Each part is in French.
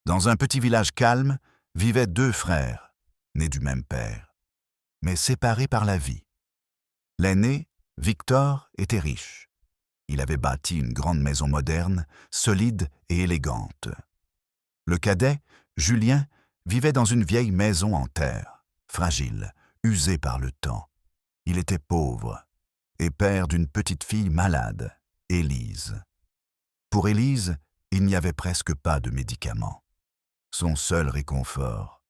Dans un petit village calme, vivaient deux frères, nés du même père, mais séparés par la vie. L'aîné, Victor, était riche. Il avait bâti une grande maison moderne, solide et élégante. Le cadet, Julien, vivait dans une vieille maison en terre, fragile, usée par le temps. Il était pauvre et père d'une petite fille malade, Élise. Pour Élise, il n'y avait presque pas de médicaments. Son seul réconfort,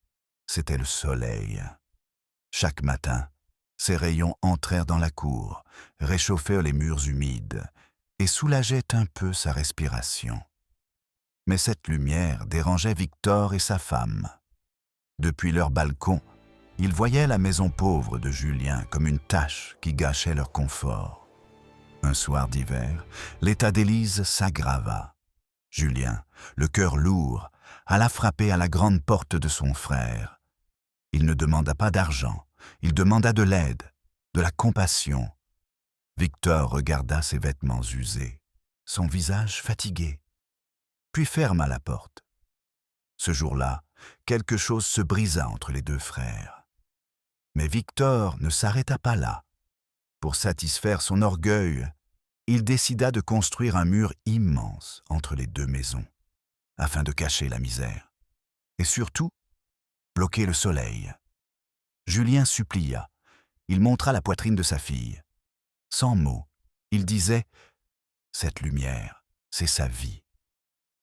c'était le soleil. Chaque matin, ses rayons entrèrent dans la cour, réchauffèrent les murs humides et soulageaient un peu sa respiration. Mais cette lumière dérangeait Victor et sa femme. Depuis leur balcon, ils voyaient la maison pauvre de Julien comme une tache qui gâchait leur confort. Un soir d'hiver, l'état d'Élise s'aggrava. Julien, le cœur lourd, alla frapper à la grande porte de son frère. Il ne demanda pas d'argent, il demanda de l'aide, de la compassion. Victor regarda ses vêtements usés, son visage fatigué, puis ferma la porte. Ce jour-là, quelque chose se brisa entre les deux frères. Mais Victor ne s'arrêta pas là. Pour satisfaire son orgueil, il décida de construire un mur immense entre les deux maisons, afin de cacher la misère. Et surtout, bloquer le soleil. Julien supplia. Il montra la poitrine de sa fille. Sans mots, il disait « Cette lumière, c'est sa vie ».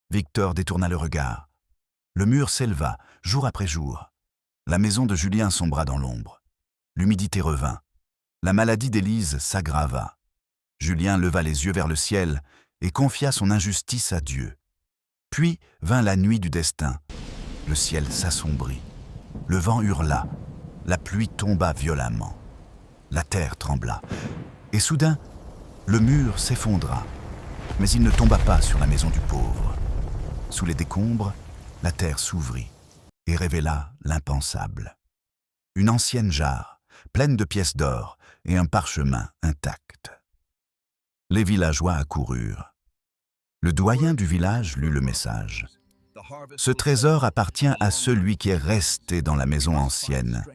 Victor détourna le regard. Le mur s'éleva, jour après jour. La maison de Julien sombra dans l'ombre. L'humidité revint. La maladie d'Élise s'aggrava. Julien leva les yeux vers le ciel et confia son injustice à Dieu. Puis vint la nuit du destin. Le ciel s'assombrit. Le vent hurla. La pluie tomba violemment. La terre trembla. Et soudain, le mur s'effondra. Mais il ne tomba pas sur la maison du pauvre. Sous les décombres, la terre s'ouvrit et révéla l'impensable. Une ancienne jarre, pleine de pièces d'or et un parchemin intact. Les villageois accoururent. Le doyen du village lut le message. Ce trésor appartient à celui qui est resté dans la maison ancienne,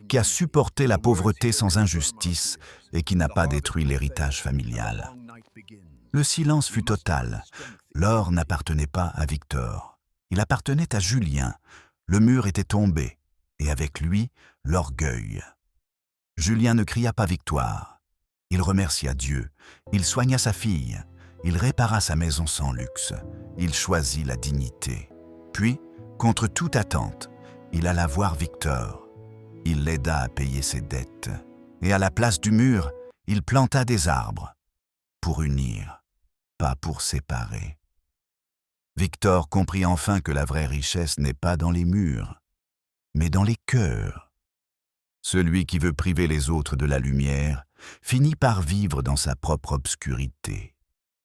qui a supporté la pauvreté sans injustice et qui n'a pas détruit l'héritage familial. Le silence fut total. L'or n'appartenait pas à Victor. Il appartenait à Julien. Le mur était tombé, et avec lui, l'orgueil. Julien ne cria pas victoire. Il remercia Dieu. Il soigna sa fille. Il répara sa maison sans luxe. Il choisit la dignité. Puis, contre toute attente, il alla voir Victor. Il l'aida à payer ses dettes. Et à la place du mur, il planta des arbres. Pour unir, pas pour séparer. Victor comprit enfin que la vraie richesse n'est pas dans les murs, mais dans les cœurs. Celui qui veut priver les autres de la lumière finit par vivre dans sa propre obscurité.